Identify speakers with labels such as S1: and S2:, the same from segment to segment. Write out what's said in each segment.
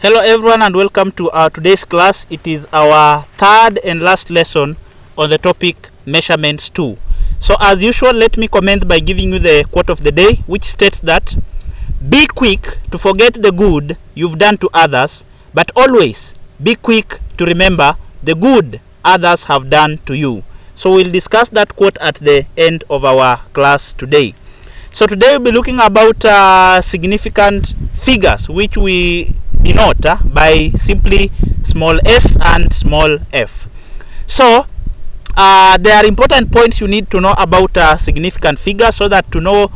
S1: Hello everyone and welcome to our today's class. It is our third and last lesson on the topic measurements 2. So as usual, let me comment by giving you the quote of the day, which states that be quick to forget the good you've done to others, but always be quick to remember the good others have done to you. So we'll discuss that quote at the end of our class today. So today we'll be looking about significant figures, which we denote by simply small s and small f. So there are important points you need to know about significant figures, so that to know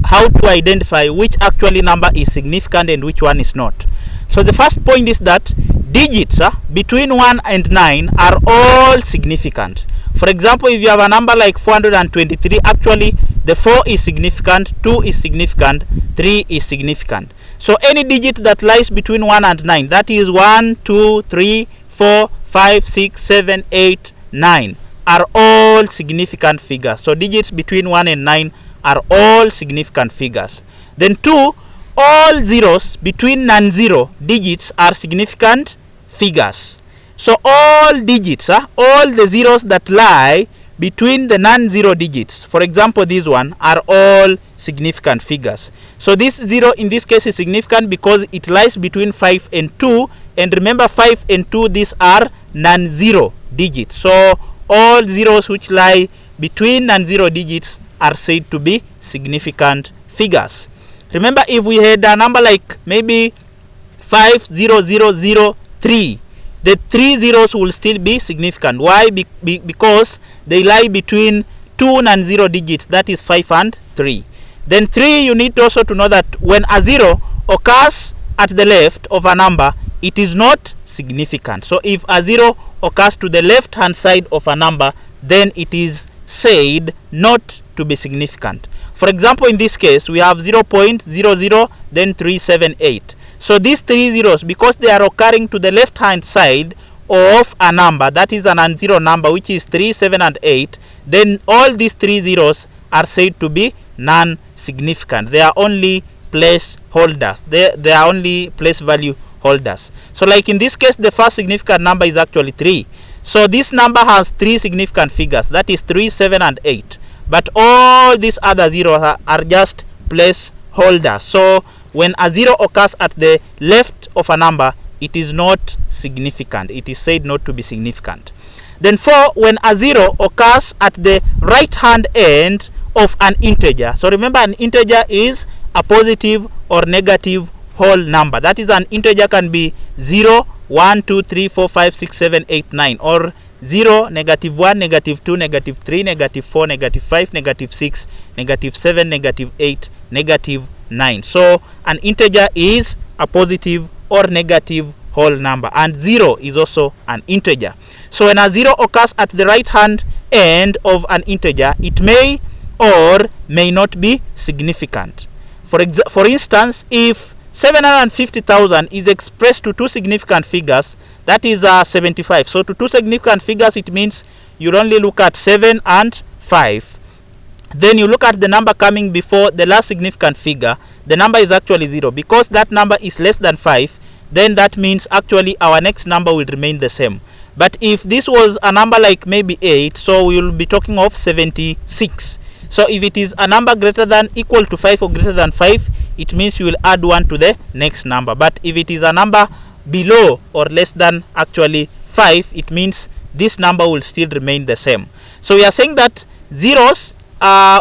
S1: how to identify which actually number is significant and which one is not. So the first point is that digits between 1 and 9 are all significant. For example, if you have a number like 423, actually the 4 is significant, 2 is significant, 3 is significant. So any digit that lies between 1 and 9, that is 1, 2, 3, 4, 5, 6, 7, 8, 9, are all significant figures. So digits between 1 and 9 are all significant figures. Then 2, all zeros between non-zero digits are significant figures. So all digits, all the zeros that lie between the non-zero digits, for example this one, are all significant figures. So this 0 in this case is significant because it lies between 5 and 2, and remember 5 and 2, these are non-zero digits. So all zeros which lie between non-zero digits are said to be significant figures. Remember, if we had a number like maybe 50003, the 3 zeros will still be significant. Why? Because they lie between 2 non-zero digits, that is 5 and 3. Then 3, you need also to know that when a 0 occurs at the left of a number, it is not significant. So if a 0 occurs to the left hand side of a number, then it is said not to be significant. For example, in this case, we have 0.00, then 378. So these 3 zeros, because they are occurring to the left hand side of a number, that is a non-zero number, which is 3, 7 and 8, then all these 3 zeros are said to be non-significant. They are only place holders. They are only place value holders. So like in this case, the first significant number is actually 3. So this number has 3 significant figures, that is 3, 7 and 8. But all these other zeros are just place holders. So when a 0 occurs at the left of a number, it is not significant. It is said not to be significant. Then 4, when a 0 occurs at the right hand end of an integer. So remember, an integer is a positive or negative whole number. That is, an integer can be 0, 1, 2, 3, 4, 5, 6, 7, 8, 9, or 0, negative 1, negative 2, negative 3, negative 4, negative 5, negative 6, negative 7, negative 8, negative 9. So an integer is a positive or negative whole number, and 0 is also an integer. So when a 0 occurs at the right hand end of an integer, it may or may not be significant. For instance, if 750,000 is expressed to 2 significant figures, that is 75. So to 2 significant figures, it means you'll only look at 7 and 5. Then you look at the number coming before the last significant figure. The number is actually 0. Because that number is less than 5, then that means actually our next number will remain the same. But if this was a number like maybe 8, so we will be talking of 76. So if it is a number greater than equal to 5 or greater than 5, it means you will add 1 to the next number. But if it is a number below or less than actually 5, it means this number will still remain the same. So we are saying that zeros,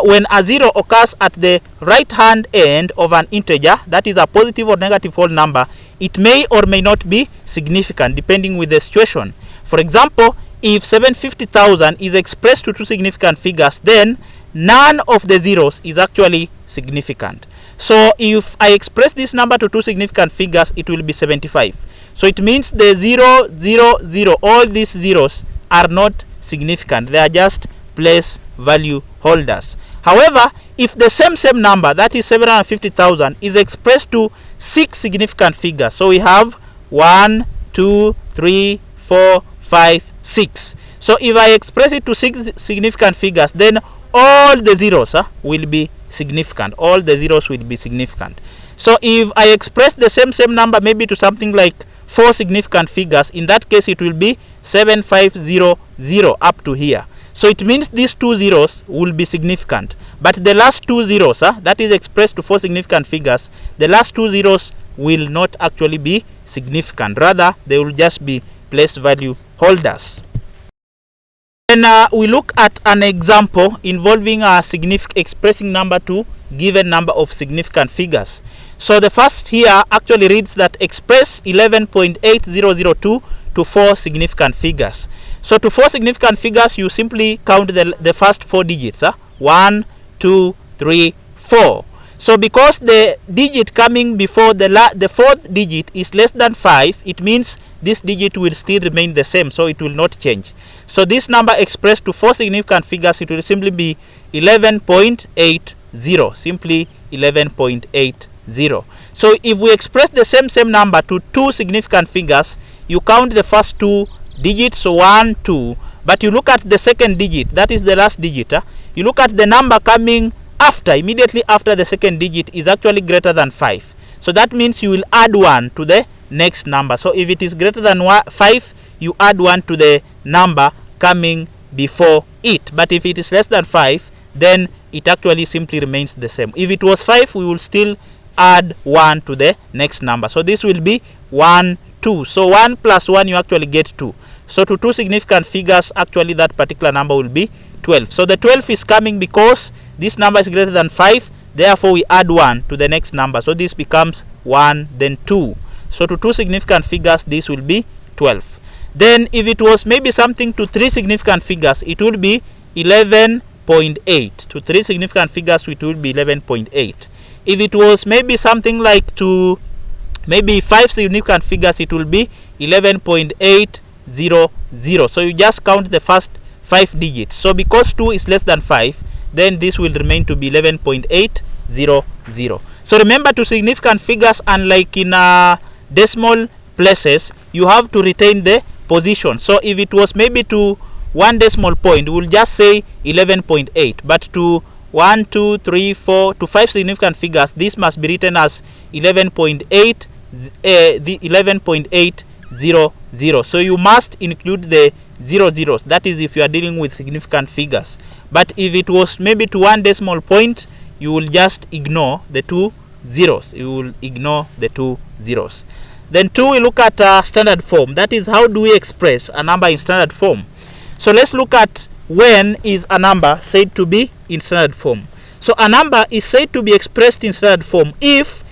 S1: when a 0 occurs at the right hand end of an integer, that is a positive or negative whole number, it may or may not be significant depending with the situation. For example, if 750,000 is expressed to 2 significant figures, then none of the zeros is actually significant. So if I express this number to 2 significant figures, it will be 75. So it means the 0, 0, 0, all these zeros are not significant. They are just place value holders. However, if the same number, that is 750,000, is expressed to 6 significant figures, so we have 1, 2, 3, 4, 5, 6. So if I express it to 6 significant figures, then all the zeros will be significant. All the zeros will be significant. So if I express the same number maybe to something like 4 significant figures, in that case it will be 7500 up to here. So it means these 2 zeros will be significant, but the last 2 zeros that is expressed to 4 significant figures, the last 2 zeros will not actually be significant, rather they will just be place value holders. Then we look at an example involving a expressing number to given number of significant figures. So the first here actually reads that express 11.8002 to 4 significant figures. So to 4 significant figures, you simply count the first 4 digits. 1, 2, 3, 4. So because the digit coming before the fourth digit is less than 5, it means this digit will still remain the same, so it will not change. So this number expressed to 4 significant figures, it will simply be 11.80, simply 11.80. So if we express the same number to 2 significant figures, you count the first 2 digits, so 1, 2, but you look at the second digit, that is the last digit. You look at the number coming after, immediately after the second digit is actually greater than 5. So that means you will add 1 to the next number. So if it is greater than 5, you add 1 to the number coming before it. But if it is less than 5, then it actually simply remains the same. If it was 5, we will still add 1 to the next number. So this will be 1, 2. So 1 plus 1, you actually get 2. So to 2 significant figures, actually that particular number will be 12. So the 12 is coming because this number is greater than 5. Therefore, we add 1 to the next number. So this becomes 1, then 2. So to 2 significant figures, this will be 12. Then if it was maybe something to 3 significant figures, it would be 11.8. To 3 significant figures, it will be 11.8. If it was maybe something like to maybe 5 significant figures, it will be 11.800. So you just count the first 5 digits. So because 2 is less than 5, then this will remain to be 11.800. So remember, to significant figures, unlike in decimal places, you have to retain the position. So if it was maybe to 1 decimal point, we will just say 11.8, but to 1, 2, 3, 4 to 5 significant figures, this must be written as 11.8, the 11.800. So you must include the 00s. That is if you are dealing with significant figures. But if it was maybe to 1 decimal point, you will just ignore the 2 zeros. You will ignore the 2 zeros. Then 2, we look at standard form. That is, how do we express a number in standard form? So let's look at when is a number said to be in standard form. So a number is said to be expressed in standard form if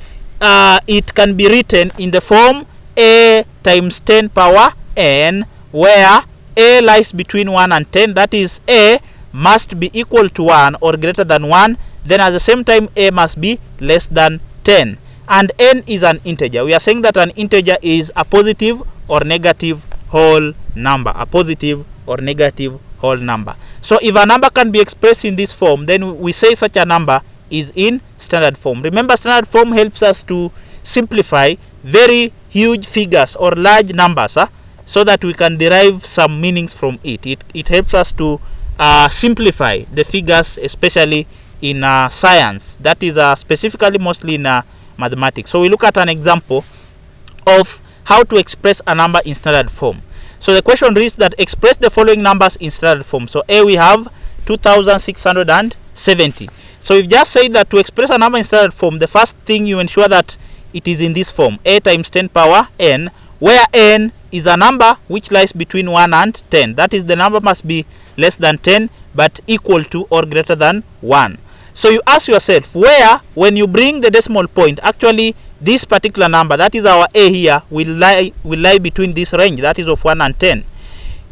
S1: it can be written in the form a times 10 power n, where a lies between 1 and 10. That is, a must be equal to 1 or greater than 1. Then at the same time, a must be less than 10. And n is an integer. We are saying that an integer is a positive or negative whole number. A positive or negative whole number. So if a number can be expressed in this form, then we say such a number is in standard form. Remember, standard form helps us to simplify very huge figures or large numbers, so that we can derive some meanings from it. It helps us to simplify the figures, especially in science. That is specifically mostly in mathematics. So we look at an example of how to express a number in standard form. So the question reads that express the following numbers in standard form. So A, we have 2670. So we've just said that to express a number in standard form, the first thing you ensure that it is in this form, a times 10 power n, where n is a number which lies between 1 and 10. That is, the number must be less than 10 but equal to or greater than 1. So you ask yourself, where, when you bring the decimal point, actually this particular number, that is our a here, will lie between this range, that is of 1 and 10.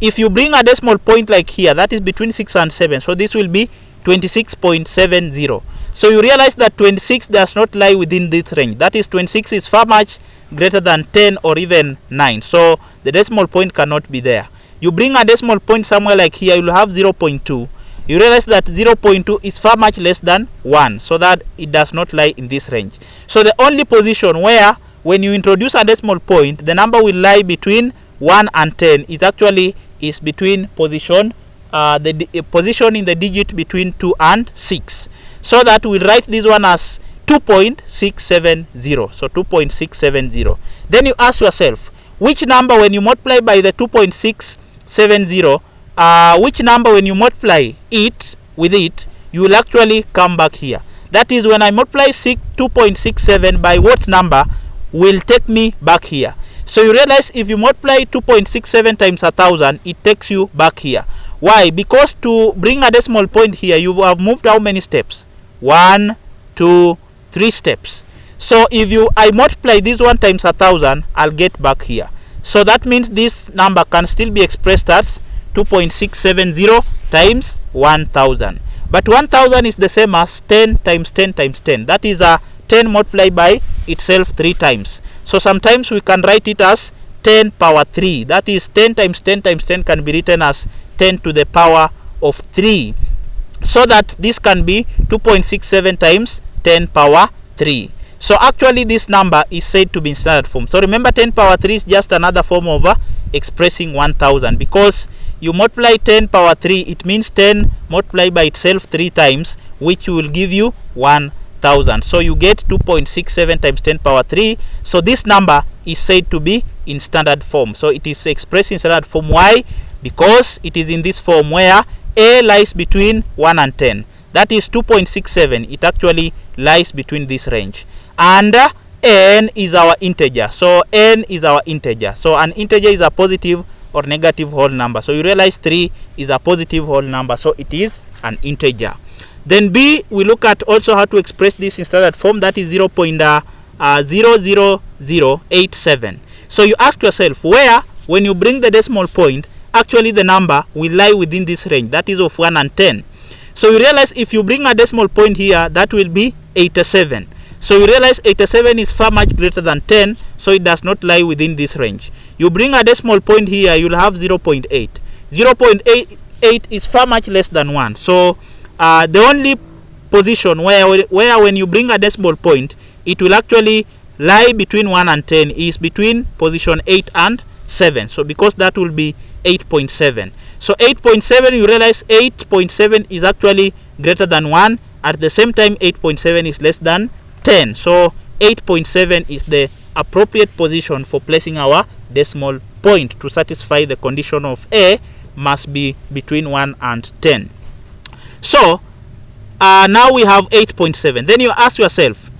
S1: If you bring a decimal point like here, that is between 6 and 7, so this will be 26.70. So you realize that 26 does not lie within this range. That is, 26 is far much greater than 10 or even 9. So the decimal point cannot be there. You bring a decimal point somewhere like here, you will have 0.2. You realize that 0.2 is far much less than 1, so that it does not lie in this range. So the only position where, when you introduce a decimal point, the number will lie between 1 and 10 is actually between position position in the digit between 2 and 6. So that we'll write this one as 2.670. So 2.670. Then you ask yourself, which number when you multiply by the 2.670, which number when you multiply it with it, you will actually come back here. That is, when I multiply 2.67 by what number will take me back here. So you realize if you multiply 2.67 times 1000, it takes you back here. Why? Because to bring a decimal point here, you have moved how many steps? 1, 2, 3 steps. So if I multiply this one times 1000, I'll get back here. So that means this number can still be expressed as 2.670 times 1000. But 1000 is the same as 10 times 10 times 10. That is a 10 multiplied by itself 3 times. So sometimes we can write it as 10 power 3. That is 10 times 10 times 10 can be written as 10 to the power of 3. So that this can be 2.67 times 10 power 3. So actually this number is said to be in standard form. So remember, 10 power 3 is just another form of expressing 1000, because you multiply 10 power 3, it means 10 multiplied by itself 3 times, which will give you 1000. So you get 2.67 times 10 power 3. So this number is said to be in standard form. So it is expressed in standard form. Why? Because it is in this form where a lies between 1 and 10. That is 2.67. It actually lies between this range. And n is our integer. So n is our integer. So an integer is a positive or negative whole number. So you realize 3 is a positive whole number. So it is an integer. Then B, we look at also how to express this in standard form. That is 0.00087. So you ask yourself, where when you bring the decimal point, actually the number will lie within this range, that is of 1 and 10. So you realize if you bring a decimal point here, that will be 87. So you realize 87 is far much greater than 10, so it does not lie within this range. You bring a decimal point here, you'll have 0.8. 0.88 is far much less than 1. So the only position where when you bring a decimal point, it will actually lie between 1 and 10 is between position 8 and 7. So because that will be 8.7. So 8.7, you realize 8.7 is actually greater than 1. At the same time, 8.7 is less than 10. So 8.7 is the appropriate position for placing our decimal point to satisfy the condition of A must be between 1 and 10. So now we have 8.7. Then you ask yourself,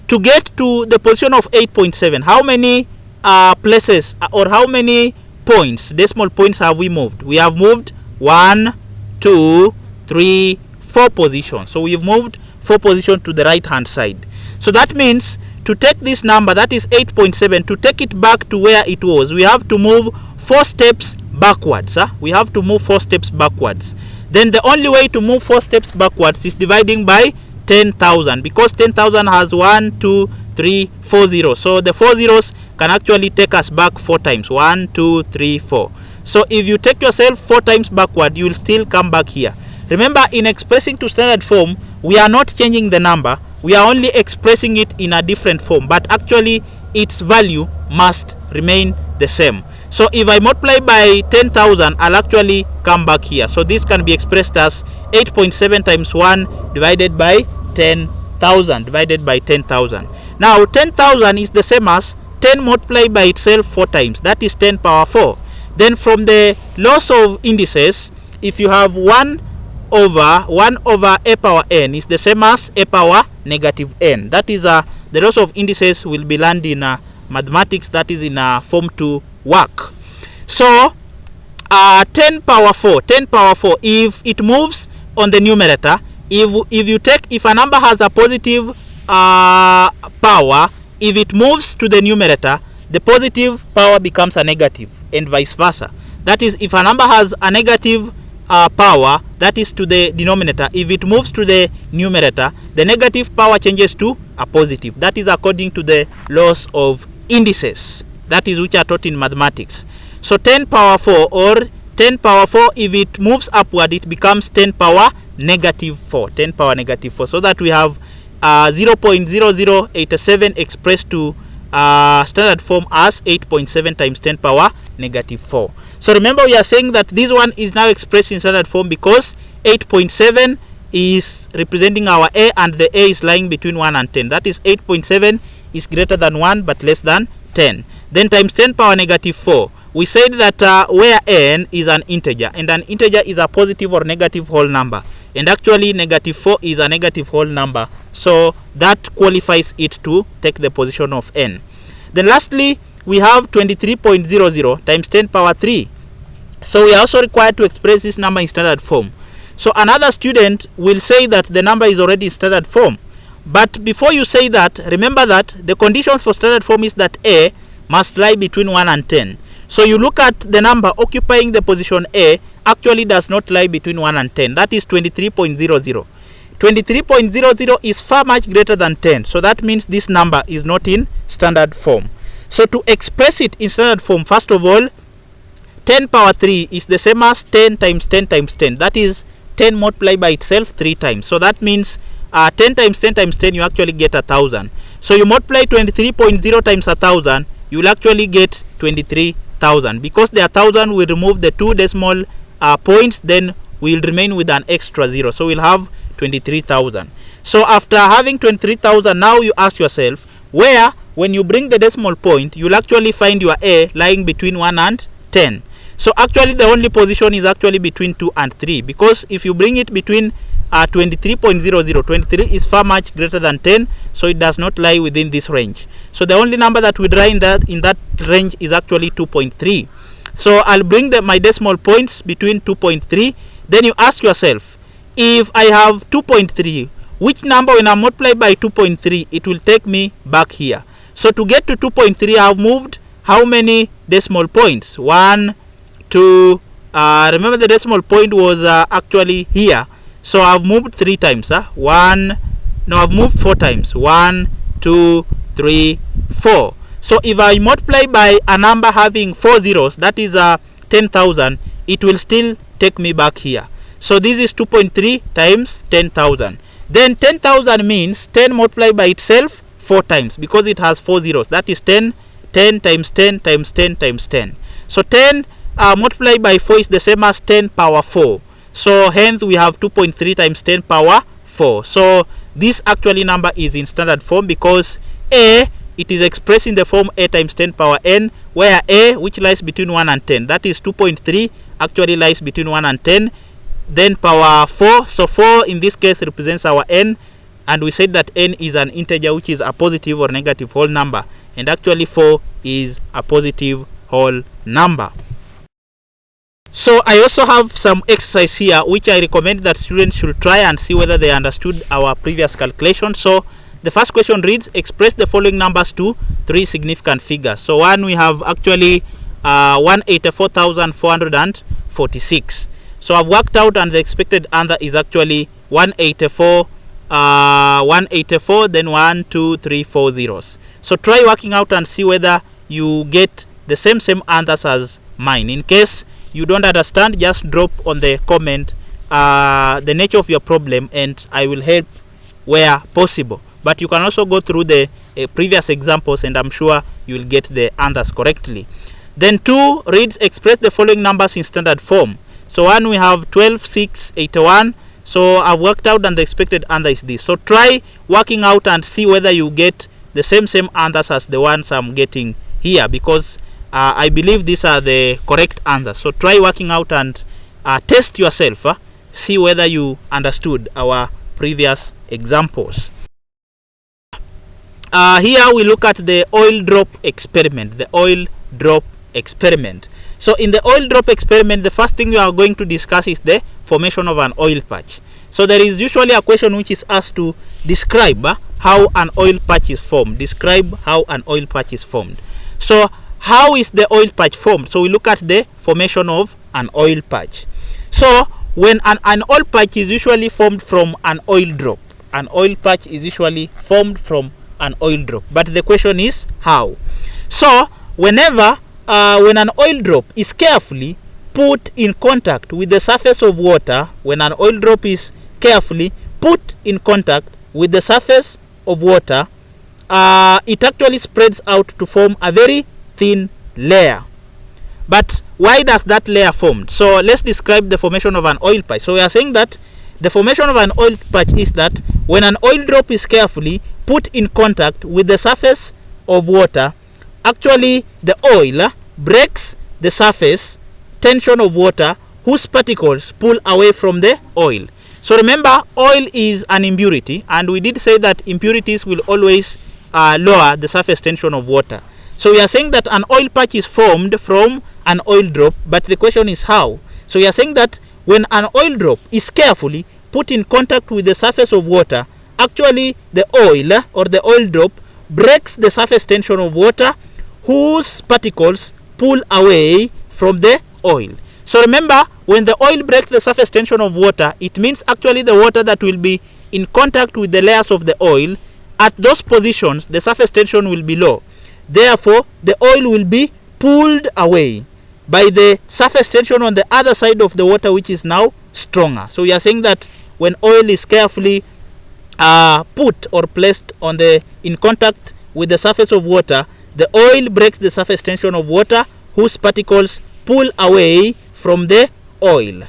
S1: to get to the position of 8.7, how many places or how many points, decimal points, have we moved? We have moved 1, 2, 3, 4 positions. So we've moved 4 positions to the right hand side. So that means to take this number, that is 8.7, to take it back to where it was, we have to move 4 steps backwards. We have to move 4 steps backwards. Then the only way to move 4 steps backwards is dividing by 10,000, because 10,000 has 1, 2, 3, 4 zeros. So the 4 zeros can actually take us back 4 times. 1, 2, 3, 4. So if you take yourself 4 times backward, you will still come back here. Remember, in expressing to standard form, we are not changing the number. We are only expressing it in a different form, but actually its value must remain the same. So if I multiply by 10,000, I'll actually come back here. So this can be expressed as 8.7 times 1 divided by 10,000 divided by 10,000. Now 10,000 is the same as 10 multiplied by itself 4 times. That is 10 power 4. Then from the loss of indices, if you have 1 over a power n is the same as a power negative n. That is the loss of indices will be learned in mathematics, that is in form 2 work. So 10 power 4, if it moves on the numerator, if a number has a positive power, if it moves to the numerator, the positive power becomes a negative, and vice versa. That is, if a number has a negative power, that is to the denominator, if it moves to the numerator, the negative power changes to a positive. That is according to the laws of indices, that is which are taught in mathematics. So 10 power 4 or 10 power 4, if it moves upward, it becomes 10 power negative 4. 10 power negative 4. So that we have 0.0087 expressed to standard form as 8.7 times 10 power negative 4. So remember, we are saying that this one is now expressed in standard form because 8.7 is representing our A, and the A is lying between 1 and 10. That is 8.7 is greater than 1 but less than 10. Then times 10 power negative 4. We said that where n is an integer, and an integer is a positive or negative whole number, and actually negative 4 is a negative whole number, so that qualifies it to take the position of n. Then lastly, we have 23.00 times 10 power 3. So we are also required to express this number in standard form. So another student will say that the number is already in standard form, but before you say that, remember that the conditions for standard form is that A must lie between 1 and 10. So you look at the number occupying the position A actually does not lie between 1 and 10. That is 23.00. 23.00 is far much greater than 10. So that means this number is not in standard form. So to express it in standard form, first of all, 10 power 3 is the same as 10 times 10 times 10. That is 10 multiplied by itself 3 times. So that means 10 times 10 times 10, you actually get 1,000. So you multiply 23.0 times 1,000, you will actually get 23,000. Because the 1,000 will remove the 2 decimal points, then we will remain with an extra 0. So we'll have 23,000. So after having 23,000, now you ask yourself, where when you bring the decimal point, you'll actually find your A lying between 1 and 10. So actually the only position is actually between 2 and 3, because if you bring it between 23.00, 23 is far much greater than 10, so it does not lie within this range. So the only number that we draw in that range is actually 2.3. So I'll bring my decimal points between 2.3. Then you ask yourself, if I have 2.3, which number when I multiply by 2.3, it will take me back here. So to get to 2.3, I have moved how many decimal points? 1, 2, remember the decimal point was actually here. So I've moved 3 times. I've moved 4 times. 1, 2, 3, 4. So if I multiply by a number having 4 zeros, that is 10,000, it will still take me back here. So this is 2.3 times 10,000. Then 10,000 means 10 multiplied by itself 4 times, because it has 4 zeros. That is 10, 10 times 10 times 10 times 10. So 10 multiplied by 4 is the same as 10 power 4. So hence we have 2.3 times 10 power 4. So this actually number is in standard form, because A, it is expressed in the form A times 10 power n, where A, which lies between 1 and 10, that is 2.3, actually lies between 1 and 10. Then power 4, so 4 in this case represents our n, and we said that n is an integer which is a positive or negative whole number, and actually 4 is a positive whole number. So I also have some exercise here which I recommend that students should try and see whether they understood our previous calculation. So the first question reads, express the following numbers to 3 significant figures. So one, we have actually 184,446. So I've worked out, and the expected answer is actually 184, then 1, 2, 3, 4 zeros. So try working out and see whether you get the same answers as mine. In case you don't understand, just drop on the comment the nature of your problem, and I will help where possible. But you can also go through the previous examples, and I'm sure you will get the answers correctly. Then 2 reads, express the following numbers in standard form. So 1, we have 12, 6, 81. So I've worked out, and the expected answer is this. So try working out and see whether you get the same answers as the ones I'm getting here, because I believe these are the correct answers. So try working out and test yourself. See whether you understood our previous examples. Here we look at the oil drop experiment. The oil drop experiment. So in the oil drop experiment, the first thing we are going to discuss is the formation of an oil patch. So there is usually a question which is asked to describe how an oil patch is formed. Describe how an oil patch is formed. So how is the oil patch formed? So we look at the formation of an oil patch. So when an oil patch is usually formed from an oil drop. An oil patch is usually formed from an oil drop. But the question is how? So whenever when an oil drop is carefully put in contact with the surface of water, when an oil drop is carefully put in contact with the surface of water, it actually spreads out to form a very thin layer. But why does that layer form? So let's describe the formation of an oil patch. So we are saying that the formation of an oil patch is that when an oil drop is carefully put in contact with the surface of water, actually the oil breaks the surface tension of water whose particles pull away from the oil. So remember, oil is an impurity, and we did say that impurities will always lower the surface tension of water. So we are saying that an oil patch is formed from an oil drop, but the question is how. So we are saying that when an oil drop is carefully put in contact with the surface of water, actually the oil or the oil drop breaks the surface tension of water whose particles pull away from the oil. So remember, when the oil breaks the surface tension of water, it means actually the water that will be in contact with the layers of the oil, at those positions the surface tension will be low. Therefore, the oil will be pulled away by the surface tension on the other side of the water, which is now stronger. So we are saying that when oil is carefully put or placed in contact with the surface of water, the oil breaks the surface tension of water whose particles pull away from the oil.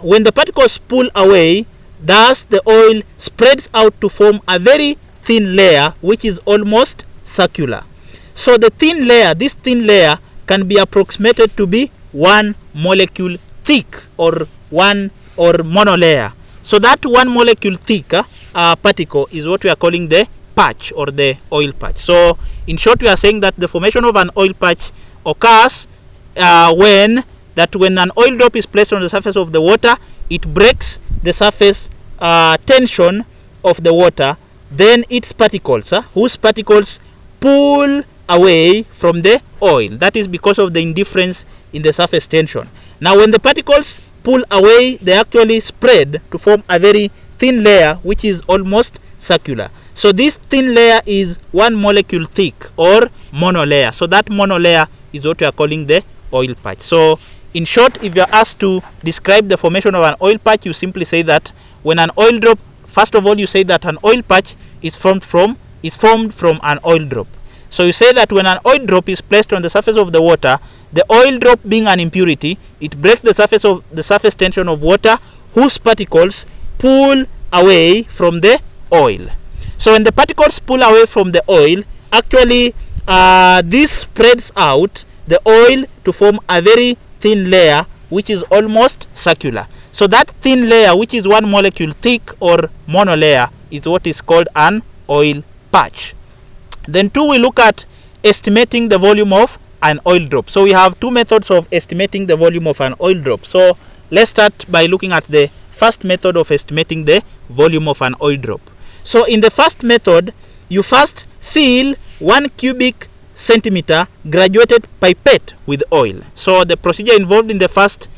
S1: When the particles pull away, thus the oil spreads out to form a very thin layer which is almost circular. So the thin layer, this thin layer can be approximated to be 1 molecule thick or monolayer. So that 1 molecule thick particle is what we are calling the patch or the oil patch. So in short, we are saying that the formation of an oil patch occurs when an oil drop is placed on the surface of the water, it breaks the surface tension of the water, then its particles, whose particles pull away from the oil. That is because of the indifference in the surface tension. Now when the particles pull away, they actually spread to form a very thin layer which is almost circular. So this thin layer is 1 molecule thick or monolayer. So that monolayer is what we are calling the oil patch. So in short, if you are asked to describe the formation of an oil patch, you simply say that when an oil drop, first of all you say that an oil patch is formed from an oil drop. So you say that when an oil drop is placed on the surface of the water, the oil drop being an impurity, it breaks the surface tension of water whose particles pull away from the oil. So when the particles pull away from the oil, actually this spreads out the oil to form a very thin layer which is almost circular. So that thin layer, which is 1 molecule thick or monolayer, is what is called an oil patch. Then 2, we look at estimating the volume of an oil drop. So we have 2 methods of estimating the volume of an oil drop. So let's start by looking at the first method of estimating the volume of an oil drop. So in the first method, you first fill 1 cubic centimeter graduated pipette with oil. So the procedure involved in the first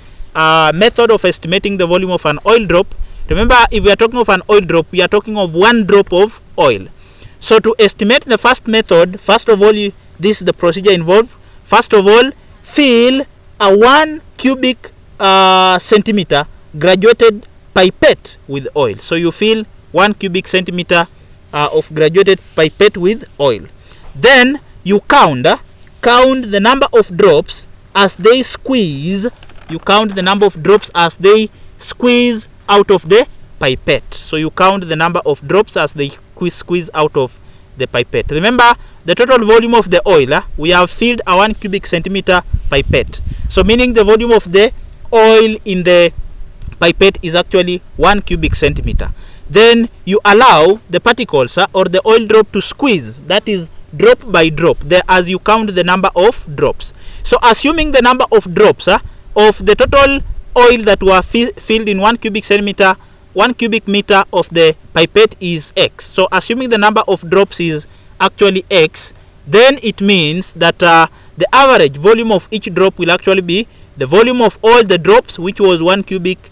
S1: method of estimating the volume of an oil drop, remember, if we are talking of an oil drop, we are talking of 1 drop of oil. So to estimate the first method, first of all, this is the procedure involved. First of all, fill a 1 cubic centimeter graduated pipette with oil. So you fill 1 cubic centimeter of graduated pipette with oil. Then you count the number of drops as they squeeze. You count the number of drops as they squeeze out of the pipette. So you count the number of drops as they squeeze out of the pipette. Remember, the total volume of the oil, we have filled a 1 cubic centimeter pipette. So meaning the volume of the oil in the pipette is actually 1 cubic centimeter. Then you allow the particles or the oil drop to squeeze, that is drop by drop, as you count the number of drops. So assuming the number of drops of the total oil that were filled in 1 cubic centimeter, 1 cubic meter of the pipette is X. So assuming the number of drops is actually X, then it means that the average volume of each drop will actually be the volume of all the drops, which was 1 cubic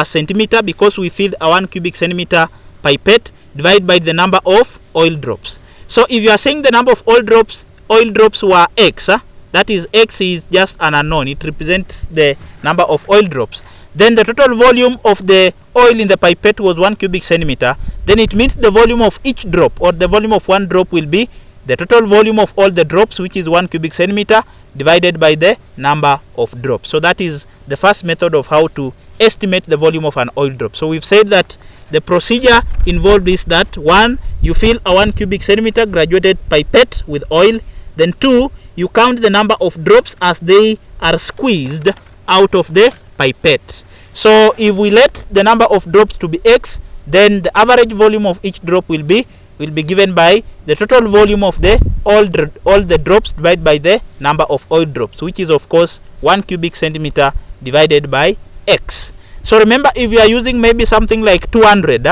S1: centimeter, because we filled a 1 cubic centimeter pipette, divided by the number of oil drops. So if you are saying the number of oil drops were X, that is, X is just an unknown, it represents the number of oil drops, then the total volume of the oil in the pipette was 1 cubic centimeter, then it means the volume of each drop, or the volume of one drop, will be the total volume of all the drops, which is 1 cubic centimeter, divided by the number of drops. So that is the first method of how to estimate the volume of an oil drop. So we've said that the procedure involved is that 1, you fill a 1 cubic centimeter graduated pipette with oil. Then 2, you count the number of drops as they are squeezed out of the pipette. So if we let the number of drops to be x, then the average volume of each drop will be given by the total volume of the all the drops divided by the number of oil drops, which is of course 1 cubic centimeter divided by x. So remember, if you are using maybe something like 200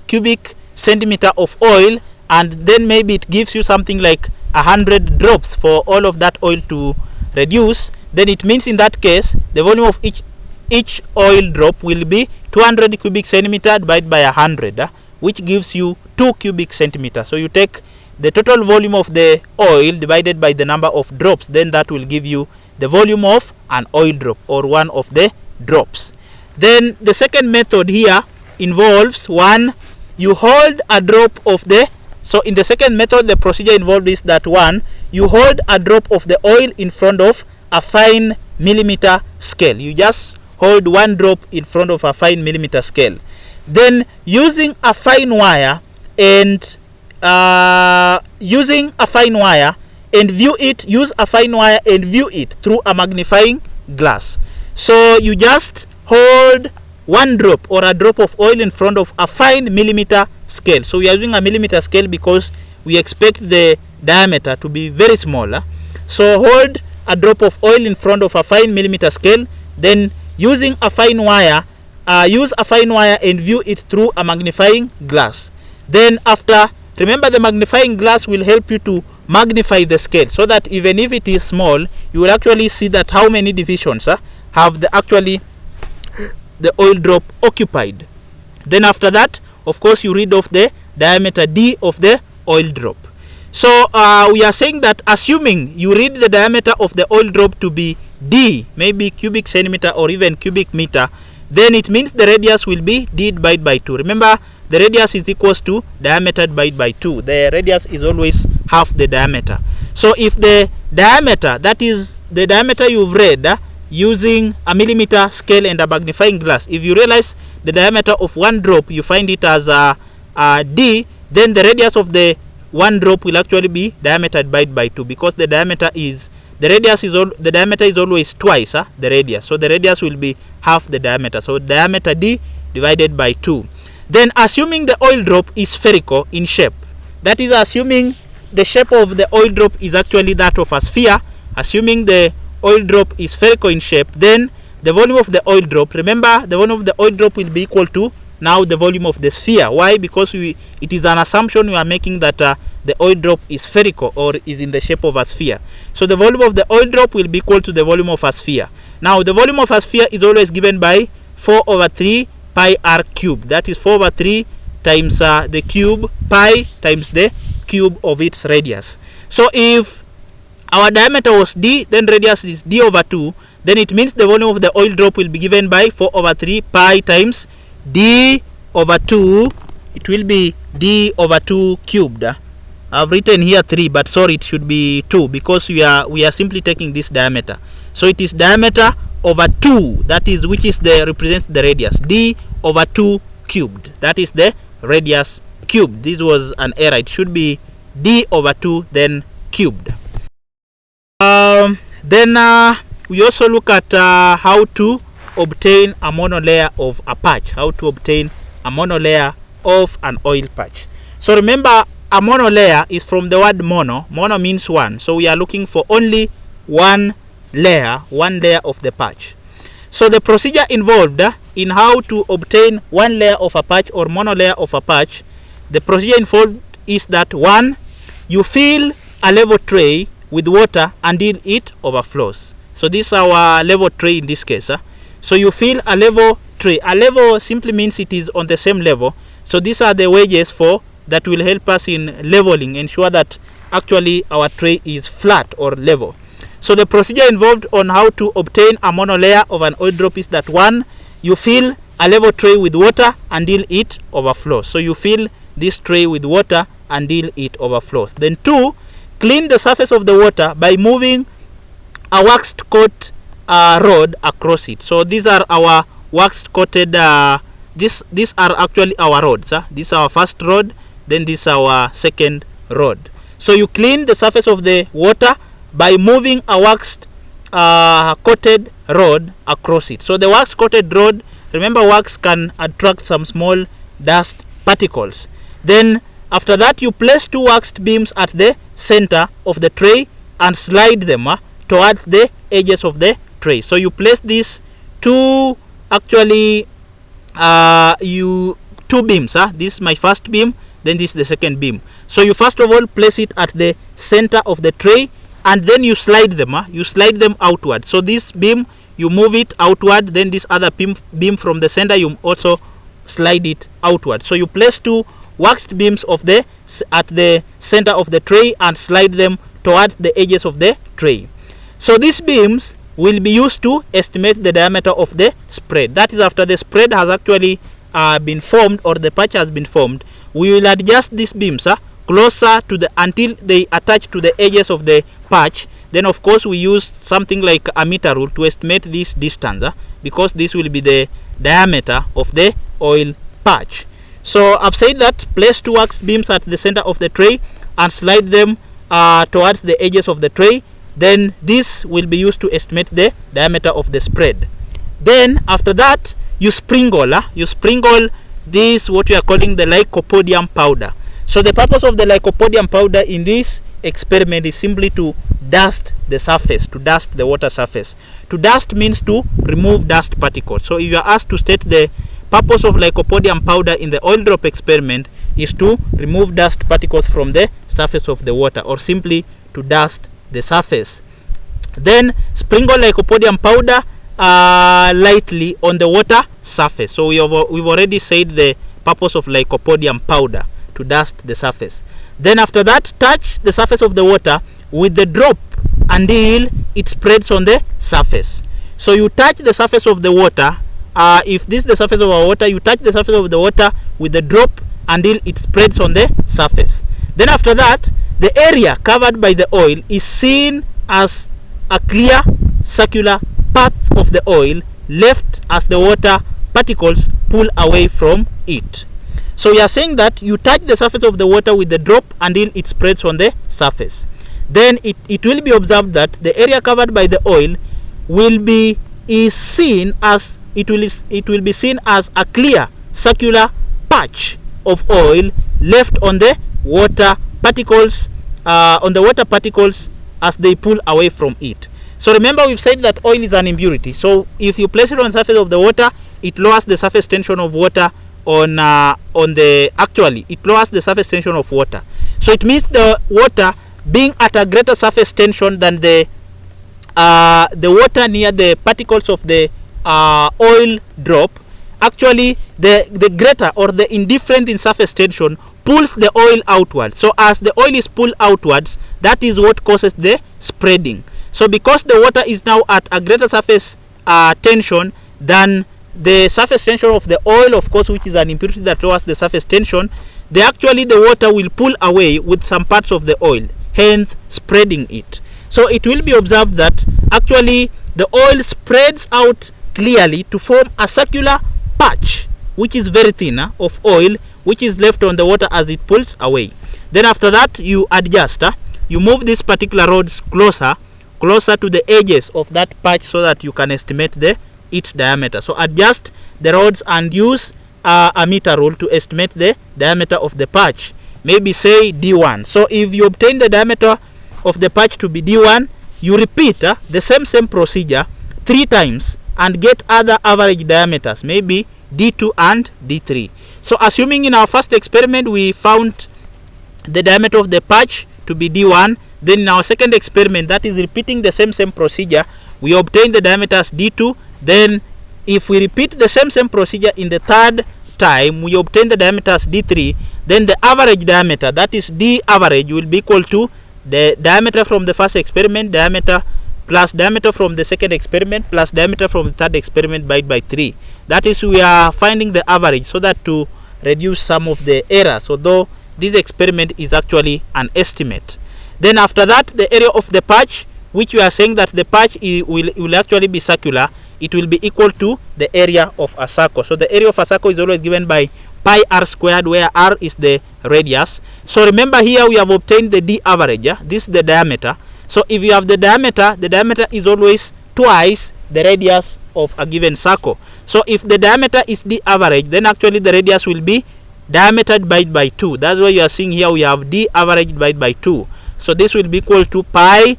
S1: cubic centimeter of oil, and then maybe it gives you something like 100 drops for all of that oil to reduce, then it means in that case the volume of each oil drop will be 200 cubic centimeter divided by 100, which gives you 2 cubic centimeter. So you take the total volume of the oil divided by the number of drops, then that will give you the volume of an oil drop, or one of the drops. Then the second method here involves 1, you hold a drop of the, so in the second method the procedure involved is that 1, you hold a drop of the oil in front of a fine millimeter scale. You just hold 1 drop in front of a fine millimeter scale. Then using a fine wire and use a fine wire and view it through a magnifying glass. So you just hold 1 drop or a drop of oil in front of a fine millimeter scale. So we are using a millimeter scale because we expect the diameter to be very small. So hold a drop of oil in front of a fine millimeter scale, then using a fine wire, use a fine wire and view it through a magnifying glass. Then after, remember the magnifying glass will help you to magnify the scale, so that even if it is small, you will actually see that how many divisions have the oil drop occupied. Then after that, of course, you read off the diameter d of the oil drop. So we are saying that assuming you read the diameter of the oil drop to be d, maybe cubic centimeter or even cubic meter, then it means the radius will be d divided by 2. Remember, the radius is equals to diameter divided by 2. The radius is always half the diameter. So if the diameter, that is the diameter you've read using a millimeter scale and a magnifying glass, if you realize the diameter of 1 drop, you find it as d, then the radius of the 1 drop will actually be diameter divided by 2, because the diameter is always twice the radius. So the radius will be half the diameter. So diameter d divided by 2. Then assuming the oil drop is spherical in shape, that is assuming the shape of the oil drop is actually that of a sphere. Assuming the oil drop is spherical in shape, then the volume of the oil drop, remember, the volume of the oil drop will be equal to now the volume of the sphere. Why? Because it is an assumption we are making that the oil drop is spherical or is in the shape of a sphere. So the volume of the oil drop will be equal to the volume of a sphere. Now the volume of a sphere is always given by 4/3 pi r cube. That is 4/3 times the cube pi times the cube of its radius. So if our diameter was d, then radius is d/2, then it means the volume of the oil drop will be given by 4/3 pi times d/2. It will be d/2 cubed. I've written here 3, but sorry, it should be 2, because we are simply taking this diameter. So it is diameter over 2, that is, which is represents the radius, d/2 cubed. That is the radius cubed. This was an error. It should be d/2 then cubed. Then we also look at how to obtain a monolayer of a patch. How to obtain a monolayer of an oil patch. So remember, a monolayer is from the word mono. Mono means one. So we are looking for only one layer of the patch. So the procedure involved in how to obtain one layer of a patch or monolayer of a patch, the procedure involved is that 1, you fill a level tray with water until it overflows. So this is our level tray in this case. So you fill a level tray. A level simply means it is on the same level. So these are the wedges that will help us in leveling, ensure that actually our tray is flat or level. So the procedure involved on how to obtain a monolayer of an oil drop is that 1, you fill a level tray with water until it overflows. So you fill this tray with water until it overflows. Then 2, clean the surface of the water by moving a waxed coat rod across it. So these are our waxed coated these are actually our rods. This is our first rod, then this is our second rod. So you clean the surface of the water by moving a waxed coated rod across it. So the wax coated rod, remember wax can attract some small dust particles. Then after that you place two waxed beams at the center of the tray and slide them towards the edges of the tray. So you place these two actually two beams. This is my first beam, then this is the second beam. So you first of all place it at the center of the tray and then you slide them. You slide them outward. So this beam you move it outward, then this other beam from the center you also slide it outward. So you place two waxed beams at the center of the tray and slide them towards the edges of the tray. So these beams will be used to estimate the diameter of the spread. That is, after the spread has actually been formed, or the patch has been formed, we will adjust these beams closer to the until they attach to the edges of the patch. Then of course we use something like a meter rule to estimate this distance, because this will be the diameter of the oil patch. So I've said that place two wax beams at the center of the tray and slide them towards the edges of the tray. Then this will be used to estimate the diameter of the spread. Then after that you sprinkle this, what we are calling the lycopodium powder. So the purpose of the lycopodium powder in this experiment is simply to dust the surface, to dust the water surface. To dust means to remove dust particles. So if you are asked to state the purpose of lycopodium powder in the oil drop experiment, is to remove dust particles from the surface of the water, or simply to dust the surface. Then sprinkle lycopodium powder lightly on the water surface. So we've already said the purpose of lycopodium powder, to dust the surface. Then after that, touch the surface of the water with the drop until it spreads on the surface. So you touch the surface of the water. If this is the surface of our water, you touch the surface of the water with the drop until it spreads on the surface. Then after that, the area covered by the oil is seen as a clear circular path of the oil left as the water particles pull away from it. So we are saying that you touch the surface of the water with the drop until it spreads on the surface. Then it will be observed that the area covered by the oil will be seen as a clear circular patch of oil left on the water particles as they pull away from it. So remember, we've said that oil is an impurity. So if you place it on the surface of the water, it lowers the surface tension of water it lowers the surface tension of water. So it means the water being at a greater surface tension than the water near the particles of the oil drop. Actually, the greater or the indifferent in surface tension pulls the oil outward. So as the oil is pulled outwards, that is what causes the spreading. So because the water is now at a greater surface tension than the surface tension of the oil, of course, which is an impurity that lowers the surface tension, the water will pull away with some parts of the oil, hence spreading it. So it will be observed that actually the oil spreads out clearly to form a circular patch, which is very thin, of oil, which is left on the water as it pulls away. Then after that, you adjust. You move these particular rods closer to the edges of that patch so that you can estimate its diameter. So adjust the rods and use a meter rule to estimate the diameter of the patch. Maybe say D1. So if you obtain the diameter of the patch to be D1, you repeat the same procedure 3 times and get other average diameters, maybe D2 and D3. So assuming in our first experiment we found the diameter of the patch to be D1, then in our second experiment, that is repeating the same procedure, we obtain the diameter as D2. Then if we repeat the same procedure in the third time, we obtain the diameter as D3. Then the average diameter, that is D average, will be equal to the diameter from the first experiment, diameter plus diameter from the second experiment plus diameter from the third experiment by 3. That is, we are finding the average so that to reduce some of the errors, although this experiment is actually an estimate. Then after that, the area of the patch which we are saying that the patch will actually be circular, it will be equal to the area of a circle. So the area of a circle is always given by pi r squared, where r is the radius. So remember here we have obtained the d average. This is the diameter. So if you have the diameter is always twice the radius of a given circle. So if the diameter is d average, then actually the radius will be diameter divided by 2. That's why you are seeing here we have d average divided by 2. So this will be equal to pi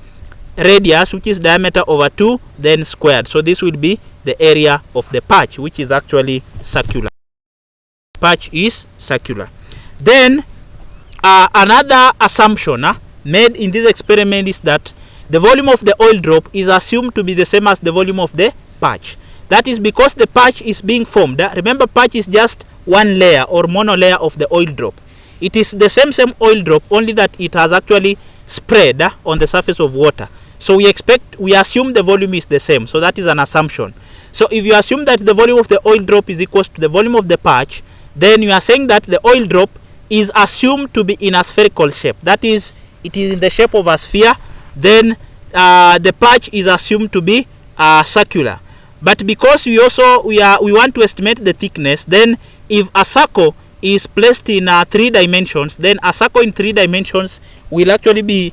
S1: radius, which is diameter, over 2, then squared. So this will be the area of the patch, which is actually circular. Patch is circular. Then another assumption made in this experiment is that the volume of the oil drop is assumed to be the same as the volume of the patch. That is because the patch is being formed. Remember, patch is just one layer or monolayer of the oil drop. It is the same oil drop, only that it has actually spread on the surface of water. So we assume the volume is the same. So that is an assumption. So if you assume that the volume of the oil drop is equal to the volume of the patch, then you are saying that the oil drop is assumed to be in a spherical shape. That is, it is in the shape of a sphere. Then the patch is assumed to be circular. But because we want to estimate the thickness, then if a circle is placed in 3 dimensions, then a circle in 3 dimensions will actually be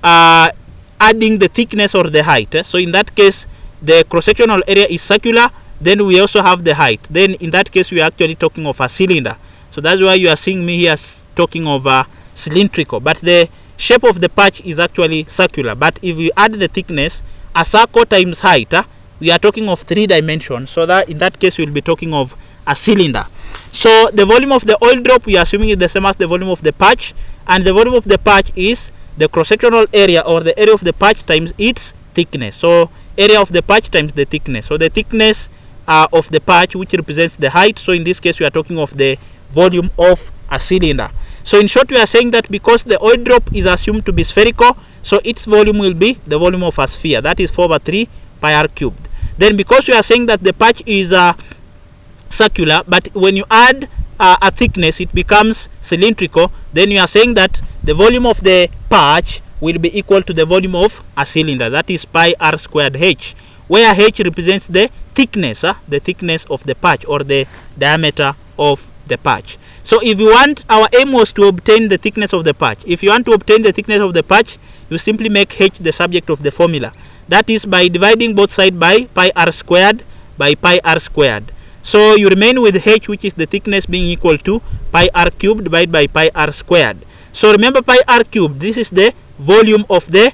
S1: adding the thickness or the height. So in that case, the cross-sectional area is circular. Then we also have the height. Then in that case, we are actually talking of a cylinder. So that's why you are seeing me here talking of a cylindrical. But the shape of the patch is actually circular. But if you add the thickness, a circle times height, we are talking of 3 dimensions. So that in that case, we will be talking of a cylinder. So the volume of the oil drop, we are assuming is the same as the volume of the patch. And the volume of the patch is the cross-sectional area or the area of the patch times its thickness. So area of the patch times the thickness. So the thickness of the patch, which represents the height. So in this case, we are talking of the volume of a cylinder. So in short, we are saying that because the oil drop is assumed to be spherical, so its volume will be the volume of a sphere. That is 4/3 pi r cubed. Then because we are saying that the patch is circular, but when you add a thickness, it becomes cylindrical, then you are saying that the volume of the patch will be equal to the volume of a cylinder. That is pi r squared h, where h represents the thickness of the patch or the diameter of the patch. So if you want, our aim was to obtain the thickness of the patch. If you want to obtain the thickness of the patch, you simply make h the subject of the formula. That is by dividing both sides by pi r squared by pi r squared. So you remain with h, which is the thickness, being equal to pi r cubed divided by pi r squared. So remember, pi r cubed, this is the volume of the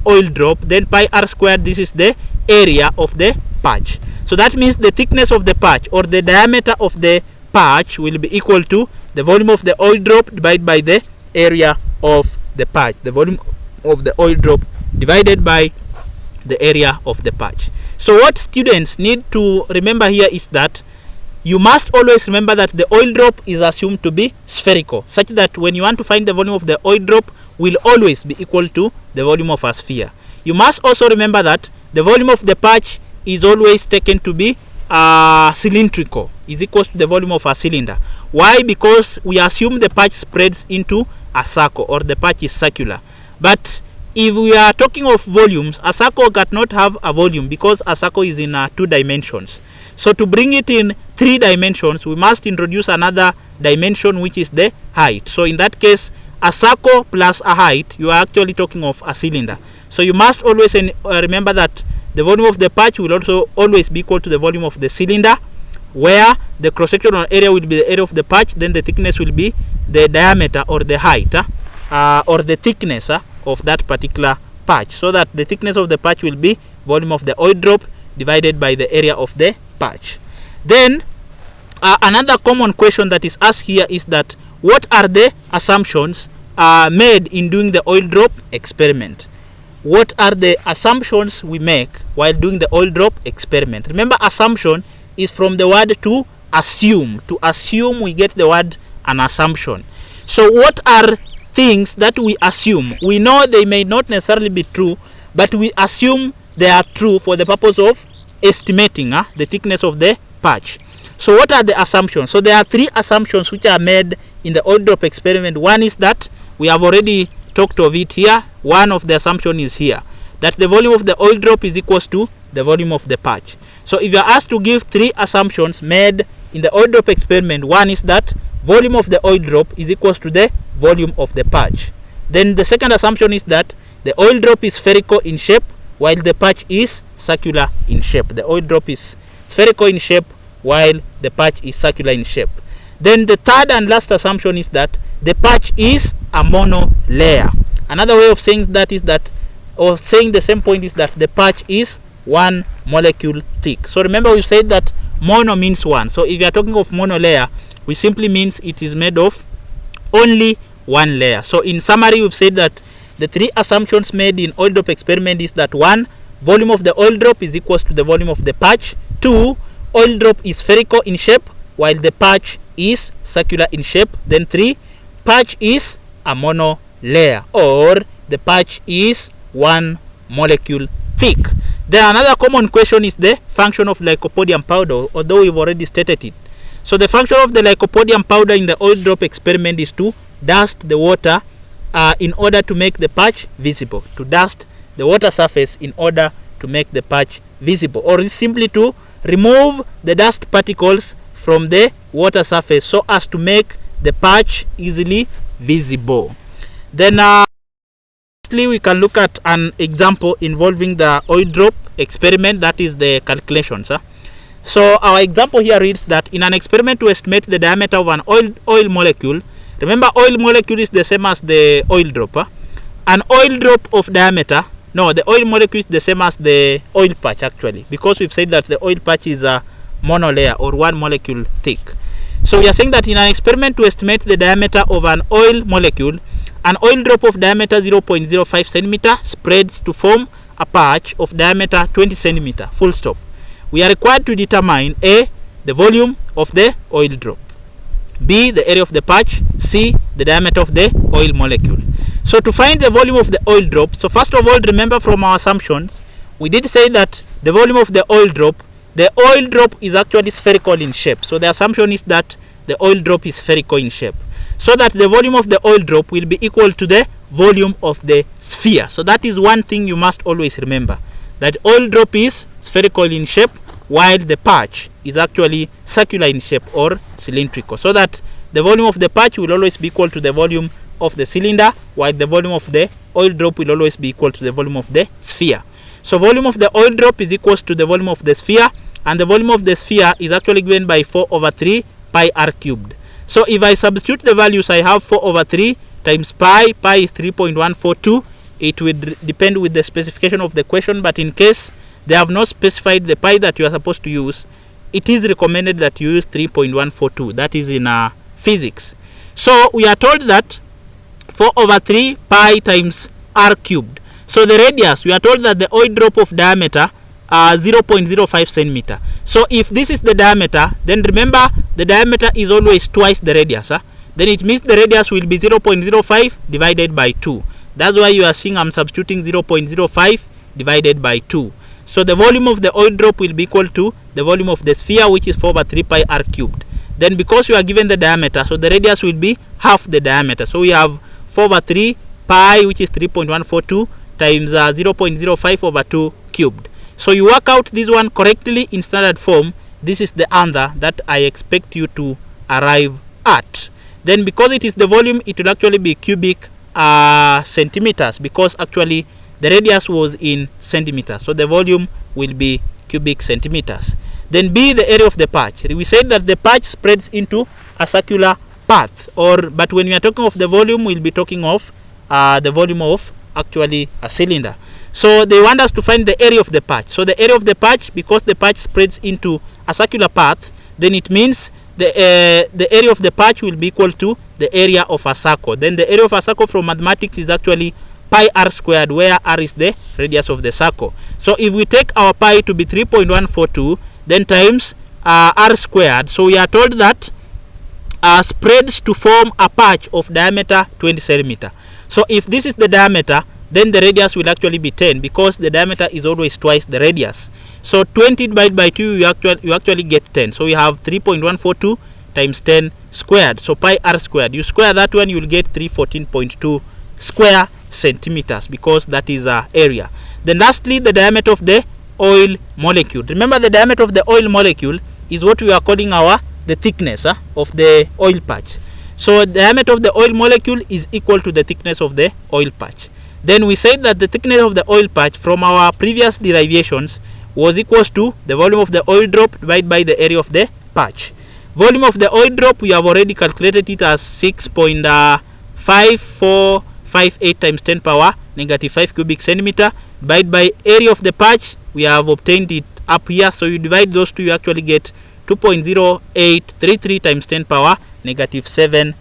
S1: oil drop. Then pi r squared, this is the area of the patch. So that means the thickness of the patch or the diameter of the patch will be equal to the volume of the oil drop divided by the area of the patch. The volume of the oil drop divided by the area of the patch. So what students need to remember here is that you must always remember that the oil drop is assumed to be spherical, such that when you want to find the volume of the oil drop will always be equal to the volume of a sphere. You must also remember that the volume of the patch is always taken to be cylindrical, is equal to the volume of a cylinder. Why? Because we assume the patch spreads into a circle or the patch is circular. But if we are talking of volumes, a circle cannot have a volume because a circle is in 2 dimensions. So to bring it in 3 dimensions, we must introduce another dimension, which is the height. So in that case, a circle plus a height, you are actually talking of a cylinder. So you must always remember that the volume of the patch will also always be equal to the volume of the cylinder, where the cross-sectional area will be the area of the patch, then the thickness will be the diameter or the height or the thickness of that particular patch. So that the thickness of the patch will be volume of the oil drop divided by the area of the patch. Then another common question that is asked here is that what are the assumptions made in doing the oil drop experiment? What are the assumptions we make while doing the oil drop experiment? Remember, assumption is from the word to assume. To assume, we get the word an assumption. So what are things that we assume? We know they may not necessarily be true, but we assume they are true for the purpose of estimating the thickness of the patch. So what are the assumptions? So there are 3 assumptions which are made in the oil drop experiment. One is that we have already talked of it here. One of the assumption is here. that the volume of the oil drop is equals to the volume of the patch. So if you are asked to give 3 assumptions made in the oil drop experiment, one is that volume of the oil drop is equals to the volume of the patch. Then the second assumption is that the oil drop is spherical in shape while the patch is circular in shape. The oil drop is spherical in shape while the patch is circular in shape. Then the third and last assumption is that the patch is a monolayer. Another way of saying that is that, or saying the same point, is that the patch is one molecule thick. So remember, we said that mono means one. So if you are talking of monolayer, we simply means it is made of only one layer. So in summary, we've said that the 3 assumptions made in oil drop experiment is that 1, volume of the oil drop is equals to the volume of the patch. 2, oil drop is spherical in shape while the patch is circular in shape. Then 3, patch is a monolayer, or the patch is one molecule thick. Then another common question is the function of lycopodium powder, although we've already stated it. So the function of the lycopodium powder in the oil drop experiment is to dust the water in order to make the patch visible, to dust the water surface in order to make the patch visible, or simply to remove the dust particles from the water surface so as to make the patch easily visible. Then lastly, we can look at an example involving the oil drop experiment, that is the calculations. So our example here reads that in an experiment to estimate the diameter of an oil molecule, remember oil molecule is the same as the oil drop. An oil drop of diameter, no, the oil molecule is the same as the oil patch actually, because we've said that the oil patch is a monolayer or one molecule thick. So we are saying that in an experiment to estimate the diameter of an oil molecule, an oil drop of diameter 0.05 centimeter spreads to form a patch of diameter 20 centimeter, full stop. We are required to determine A, the volume of the oil drop, B, the area of the patch, C, the diameter of the oil molecule. So to find the volume of the oil drop, so first of all, remember from our assumptions, we did say that the volume of the oil drop is actually spherical in shape. So the assumption is that the oil drop is spherical in shape, so that the volume of the oil drop will be equal to the volume of the sphere. So that is one thing you must always remember, that oil drop is spherical in shape while the patch is actually circular in shape or cylindrical, so that the volume of the patch will always be equal to the volume of the cylinder, while the volume of the oil drop will always be equal to the volume of the sphere. So volume of the oil drop is equals to the volume of the sphere, and the volume of the sphere is actually given by 4/3 pi r cubed. So if I substitute the values, I have 4/3 times pi is 3.142. It would depend with the specification of the question, but in case they have not specified the pi that you are supposed to use, it is recommended that you use 3.142. That is in physics. So we are told that 4/3 pi times r cubed. So the radius, we are told that the oil drop of diameter 0.05 centimeter. So if this is the diameter, then remember the diameter is always twice the radius. Then it means the radius will be 0.05 divided by 2. That's why you are seeing I'm substituting 0.05 divided by 2. So the volume of the oil drop will be equal to the volume of the sphere, which is 4/3 pi r cubed. Then because you are given the diameter, so the radius will be half the diameter. So we have 4/3 pi, which is 3.142 times 0.05/2 cubed. So you work out this one correctly in standard form. This is the answer that I expect you to arrive at. Then because it is the volume, it will actually be cubic centimeters, because actually the radius was in centimeters. So the volume will be cubic centimeters. Then B, the area of the patch. We said that the patch spreads into a circular path, but when we are talking of the volume, we'll be talking of the volume of actually a cylinder. So they want us to find the area of the patch. So the area of the patch, because the patch spreads into a circular path, then it means the area of the patch will be equal to the area of a circle. Then the area of a circle from mathematics is actually pi r squared, where r is the radius of the circle. So if we take our pi to be 3.142, then times r squared, so we are told that spreads to form a patch of diameter 20 centimeter. So if this is the diameter, then the radius will actually be 10, because the diameter is always twice the radius. So 20 divided by 2, you actually get 10. So we have 3.142 times 10 squared. So pi r squared. You square that one, you will get 314.2 square centimeters, because that is area. Then lastly, the diameter of the oil molecule. Remember, the diameter of the oil molecule is what we are calling the thickness of the oil patch. So the diameter of the oil molecule is equal to the thickness of the oil patch. Then we said that the thickness of the oil patch from our previous derivations was equals to the volume of the oil drop divided by the area of the patch. Volume of the oil drop, we have already calculated it as 6.5458 times 10 power negative 5 cubic centimeter. Divided by area of the patch, we have obtained it up here. So you divide those two, you actually get 2.0833 times 10 power negative 7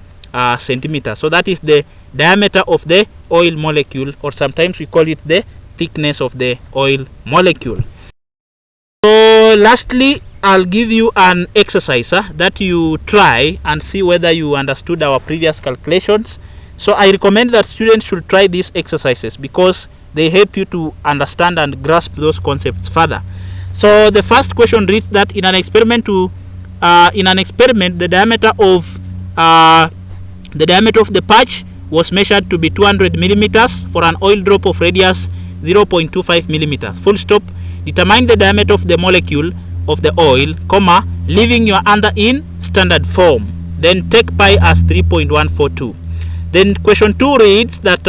S1: centimeter. So that is the diameter of the oil molecule, or sometimes we call it the thickness of the oil molecule. So lastly, I'll give you an exercise that you try and see whether you understood our previous calculations. So I recommend that students should try these exercises because they help you to understand and grasp those concepts further. So the first question reads that in an experiment the diameter of the patch was measured to be 200 millimeters for an oil drop of radius 0.25 millimeters. Full stop. Determine the diameter of the molecule of the oil, comma, leaving your answer in standard form. Then take pi as 3.142. Then question 2 reads that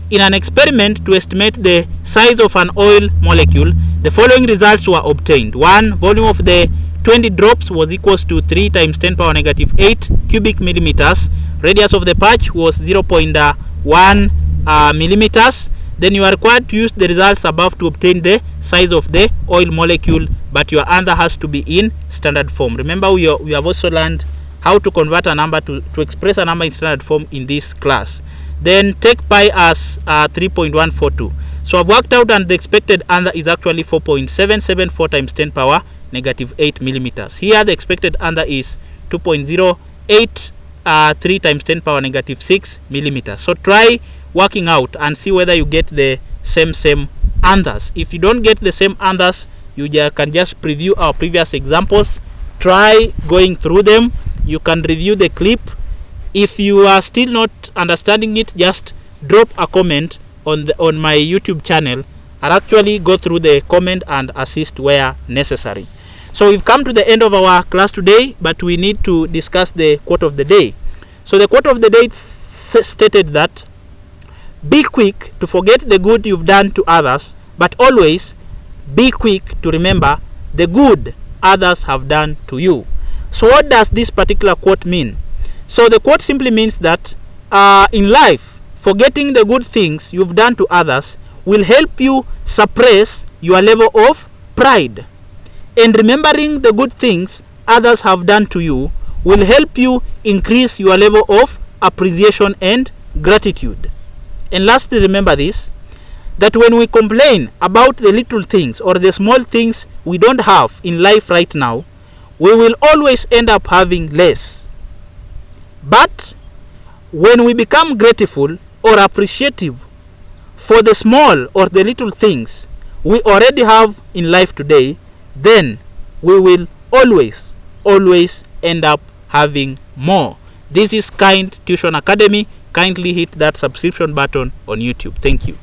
S1: in an experiment to estimate the size of an oil molecule, the following results were obtained. 1. Volume of the 20 drops was equals to 3 times 10 power negative 8 cubic millimeters. Radius of the patch was 0.1 millimeters. Then you are required to use the results above to obtain the size of the oil molecule, but your answer has to be in standard form. Remember, we have also learned how to convert a number to express a number in standard form in this class. Then take pi as 3.142. So I've worked out, and the expected answer is actually 4.774 times 10 power negative 8 millimeters. Here the expected answer is 2.083 times 10 power negative 6 millimeters. So try working out and see whether you get the same answers. If you don't get the same answers, you can just preview our previous examples, try going through them. You can review the clip. If you are still not understanding it, just drop a comment on my YouTube channel. I'll actually go through the comment and assist where necessary. So we've come to the end of our class today, but we need to discuss the quote of the day. So the quote of the day stated that be quick to forget the good you've done to others, but always be quick to remember the good others have done to you. So what does this particular quote mean? So the quote simply means that in life, forgetting the good things you've done to others will help you suppress your level of pride. And remembering the good things others have done to you will help you increase your level of appreciation and gratitude. And lastly, remember this, that when we complain about the little things or the small things we don't have in life right now, we will always end up having less. But when we become grateful or appreciative for the small or the little things we already have in life today, then we will always end up having more. This is Kind Tuition Academy. Kindly hit that subscription button on YouTube. Thank you.